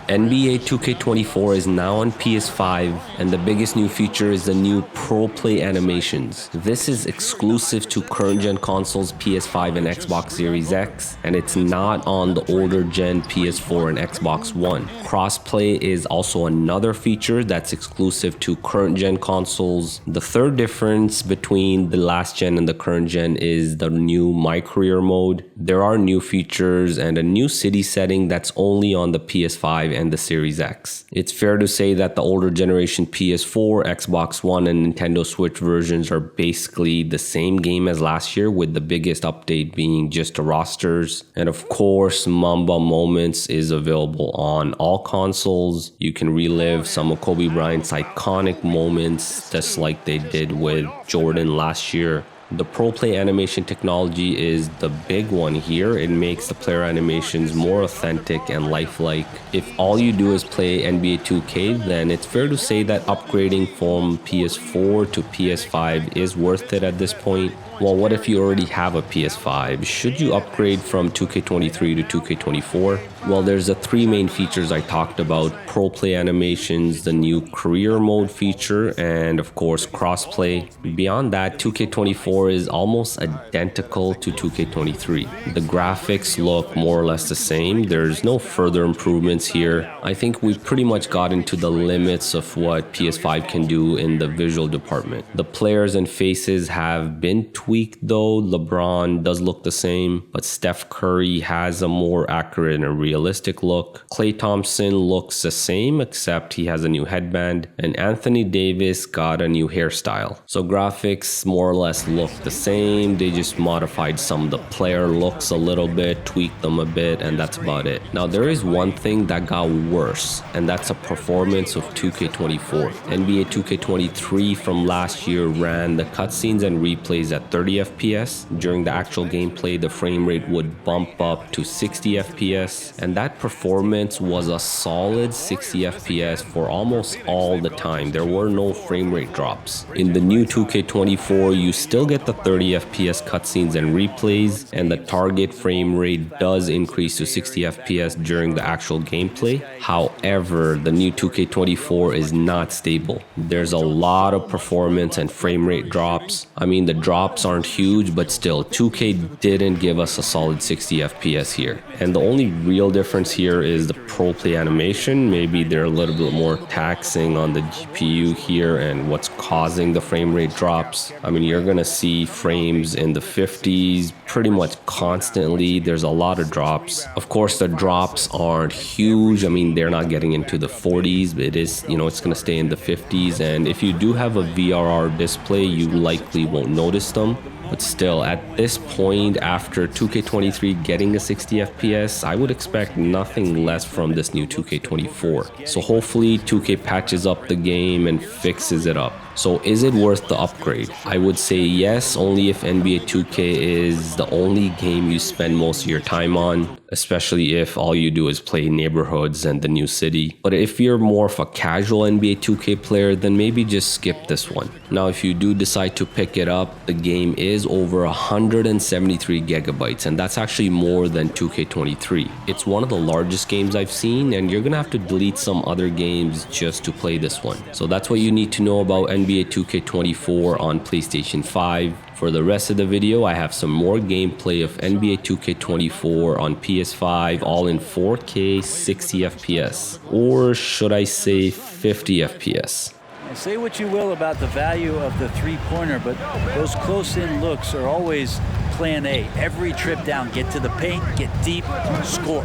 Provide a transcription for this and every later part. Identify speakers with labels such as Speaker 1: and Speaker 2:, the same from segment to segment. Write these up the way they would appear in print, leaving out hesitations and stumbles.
Speaker 1: NBA 2K24 is now on PS5, and the biggest new feature is the new Pro Play animations. This is exclusive to current-gen consoles PS5 and Xbox Series X, and it's not on the older-gen PS4 and Xbox One. Crossplay is also another feature that's exclusive to current-gen consoles. The third difference between the last-gen and the current-gen is the new My Career mode. There are new features and a new city setting that's only on the PS5 and the Series X. It's fair to say that the older generation PS4, Xbox One, and Nintendo Switch versions are basically the same game as last year, with the biggest update being just the rosters. And of course, Mamba Moments is available on all consoles. You can relive some of Kobe Bryant's iconic moments, just like they did with Jordan last year. The Pro Play animation technology is the big one here. It makes the player animations more authentic and lifelike. If all you do is play NBA 2K, then it's fair to say that upgrading from PS4 to PS5 is worth it at this point. Well, what if you already have a PS5? Should you upgrade from 2K23 to 2K24? Well, there's the three main features I talked about: Pro Play animations, the new career mode feature, and of course crossplay. Beyond that, 2K24 is almost identical to 2K23. The graphics look more or less the same. There's no further improvements here. I think we've pretty much gotten to the limits of what PS5 can do in the visual department. The players and faces have been tweaked though. LeBron does look the same, but Steph Curry has a more accurate and realistic look. Klay Thompson looks the same, except he has a new headband, and Anthony Davis got a new hairstyle. So graphics more or less look the same. They just modified some of the player looks a little bit, tweaked them a bit, and that's about it. Now there is one thing that got worse, and that's the performance of 2K24. NBA 2K23 from last year ran the cutscenes and replays at 30 FPS. During the actual gameplay, the frame rate would bump up to 60 FPS, and that performance was a solid 60 FPS for almost all the time. There were no frame rate drops. In the new 2K24, you still get the 30 FPS cutscenes and replays, and the target frame rate does increase to 60 FPS during the actual gameplay. However, the new 2K24 is not stable. There's a lot of performance and frame rate drops. I mean, the drops aren't huge, but still, 2K didn't give us a solid 60 FPS here. And the only real difference here is the Pro Play animation. Maybe they're a little bit more taxing on the GPU here and what's causing the frame rate drops. I mean, you're gonna see frames in the 50s pretty much constantly. There's a lot of drops. Of course, the drops aren't huge. I mean, they're not getting into the 40s, but it is, it's gonna stay in the 50s. And if you do have a VRR display, you likely won't notice them. But still, at this point, after 2K23 getting a 60 FPS, I would expect nothing less from this new 2K24. So hopefully 2K patches up the game and fixes it up. So is it worth the upgrade? I would say yes, only if NBA 2K is the only game you spend most of your time on, especially if all you do is play neighborhoods and the new city. But if you're more of a casual NBA 2K player, then maybe just skip this one. Now, if you do decide to pick it up, the game is over 173 gigabytes, and that's actually more than 2K23. It's one of the largest games I've seen, and you're gonna have to delete some other games just to play this one. So that's what you need to know about NBA 2K24 on PlayStation 5. For the rest of the video, I have some more gameplay of NBA 2K24 on PS5, all in 4K 60 FPS, or should I say 50 FPS.
Speaker 2: Say what you will about the value of the three-pointer, but those close-in looks are always plan A. Every trip down, get to the paint, get deep, score.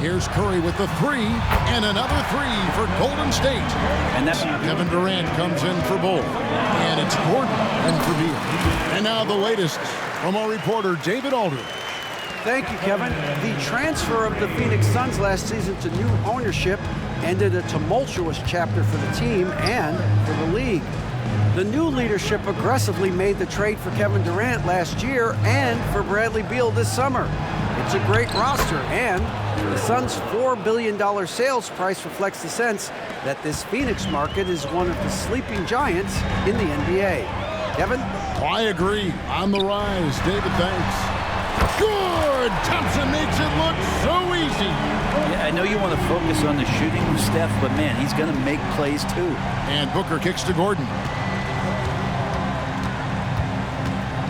Speaker 3: Here's Curry with the three, and another three for Golden State.
Speaker 2: And that's
Speaker 3: Kevin Durant comes in for both, and it's Gordon and for Beal. And now the latest from our reporter, David Aldridge.
Speaker 4: Thank you, Kevin. The transfer of the Phoenix Suns last season to new ownership ended a tumultuous chapter for the team and for the league. The new leadership aggressively made the trade for Kevin Durant last year and for Bradley Beal this summer. It's a great roster, and the Suns' $4 billion sales price reflects the sense that this Phoenix market is one of the sleeping giants in the NBA. Kevin?
Speaker 3: I agree. On the rise. David, thanks. Good! Thompson makes it look so easy.
Speaker 2: Yeah, I know you want to focus on the shooting with Steph, but man, he's going to make plays too.
Speaker 3: And Booker kicks to Gordon.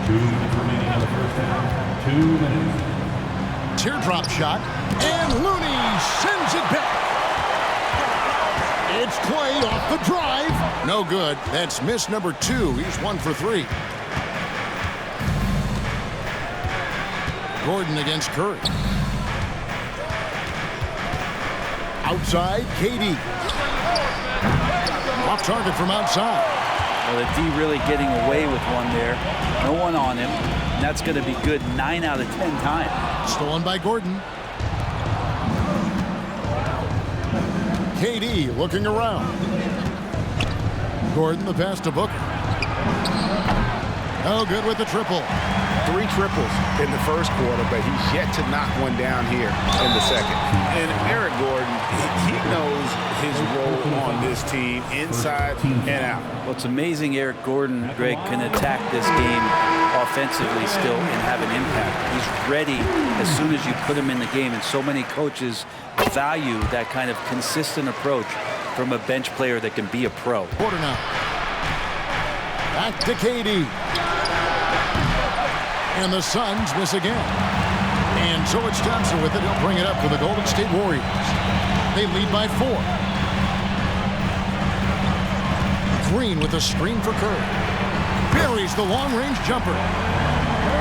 Speaker 5: 2 minutes remaining in the first half. 2 minutes.
Speaker 3: Teardrop shot, and Looney sends it back. It's Clay off the drive. No good. That's miss number 2. He's 1 for 3. Gordon against Curry. Outside, KD. Off target from outside.
Speaker 2: Well, the D really getting away with one there. No one on him. And that's going to be good 9 out of 10 times.
Speaker 3: Stolen by Gordon. KD looking around. Gordon the pass to Booker. Oh, good with the triple.
Speaker 6: 3 triples in the first quarter, but he's yet to knock one down here in the second. And Eric Gordon, he knows his role on this team inside and out.
Speaker 2: Well, it's amazing Eric Gordon, Greg, can attack this game offensively still and have an impact. He's ready as soon as you put him in the game, and so many coaches value that kind of consistent approach from a bench player that can be a pro.
Speaker 3: Quarter now. Back to KD. And the Suns miss again. And so it's Thompson with it. He'll bring it up for the Golden State Warriors. They lead by 4. Green with a screen for Curry. Buries the long-range jumper.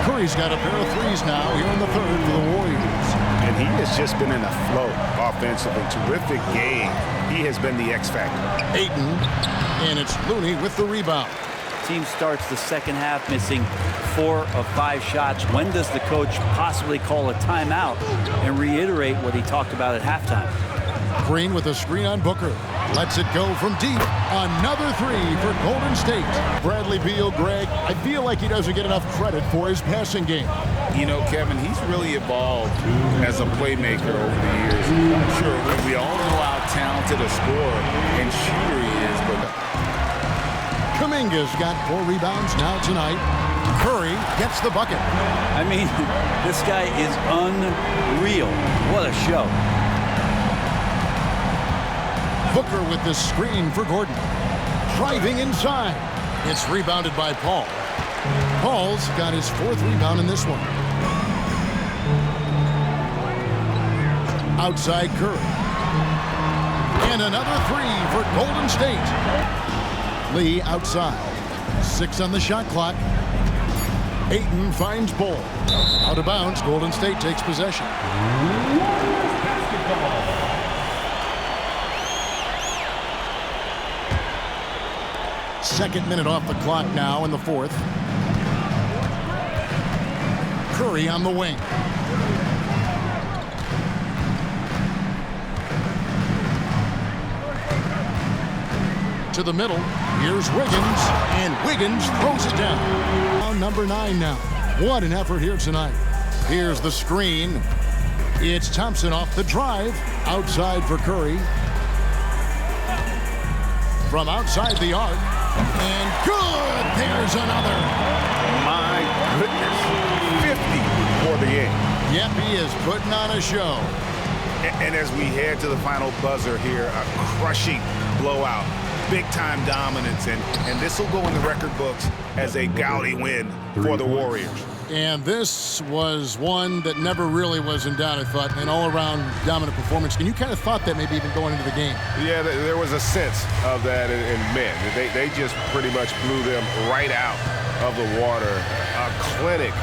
Speaker 3: Curry's got a pair of threes now here in the third for the Warriors.
Speaker 6: And he has just been in a flow offensively. Terrific game. He has been the X factor.
Speaker 3: Ayton. And it's Looney with the rebound.
Speaker 2: Team starts the second half missing 4 of 5 shots. When does the coach possibly call a timeout and reiterate what he talked about at halftime?
Speaker 3: Green with a screen on Booker. Lets it go from deep. Another 3 for Golden State. Bradley Beal, Greg, I feel like he doesn't get enough credit for his passing game.
Speaker 6: You know, Kevin, he's really evolved as a playmaker over the years. Sure, we all know how talented a scorer and shooter he is, but
Speaker 3: Kuminga's got 4 rebounds now tonight. Curry gets the bucket.
Speaker 2: I mean, this guy is unreal. What a show.
Speaker 3: Booker with the screen for Gordon. Driving inside. It's rebounded by Paul. Paul's got his 4th rebound in this one. Outside Curry. And another 3 for Golden State. Lee outside. 6 on the shot clock. Ayton finds Bull. Out of bounds, Golden State takes possession. Second minute off the clock now in the 4th. Curry on the wing. To the middle. Here's Wiggins, and Wiggins throws it down. On number 9 now. What an effort here tonight. Here's the screen. It's Thompson off the drive. Outside for Curry. From outside the arc. And good! There's another.
Speaker 6: my goodness, 50 for the game.
Speaker 3: Yep, he is putting on a show.
Speaker 6: And as we head to the final buzzer here, a crushing blowout. Big-time dominance, and this will go in the record books as a gaudy win for the Warriors.
Speaker 3: And this was one that never really was in doubt, I thought, an all-around dominant performance. And you kind of thought that maybe even going into the game.
Speaker 6: Yeah, there was a sense of that in men. They just pretty much blew them right out of the water. A clinic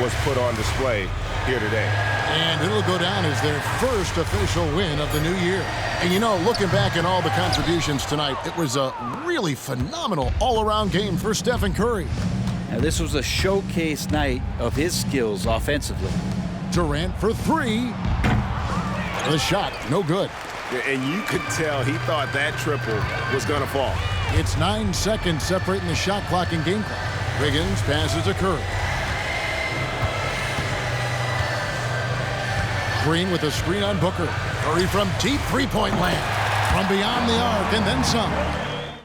Speaker 6: was put on display here today.
Speaker 3: And it'll go down as their first official win of the new year. And you know, looking back at all the contributions tonight, it was a really phenomenal all-around game for Stephen Curry.
Speaker 2: Now, this was a showcase night of his skills offensively.
Speaker 3: Durant for 3. The shot, no good.
Speaker 6: And you could tell he thought that triple was going to fall.
Speaker 3: It's 9 seconds separating the shot clock and game clock. Wiggins passes to Curry. Green with a screen on Booker. Curry from deep three-point land. From beyond the arc and then some.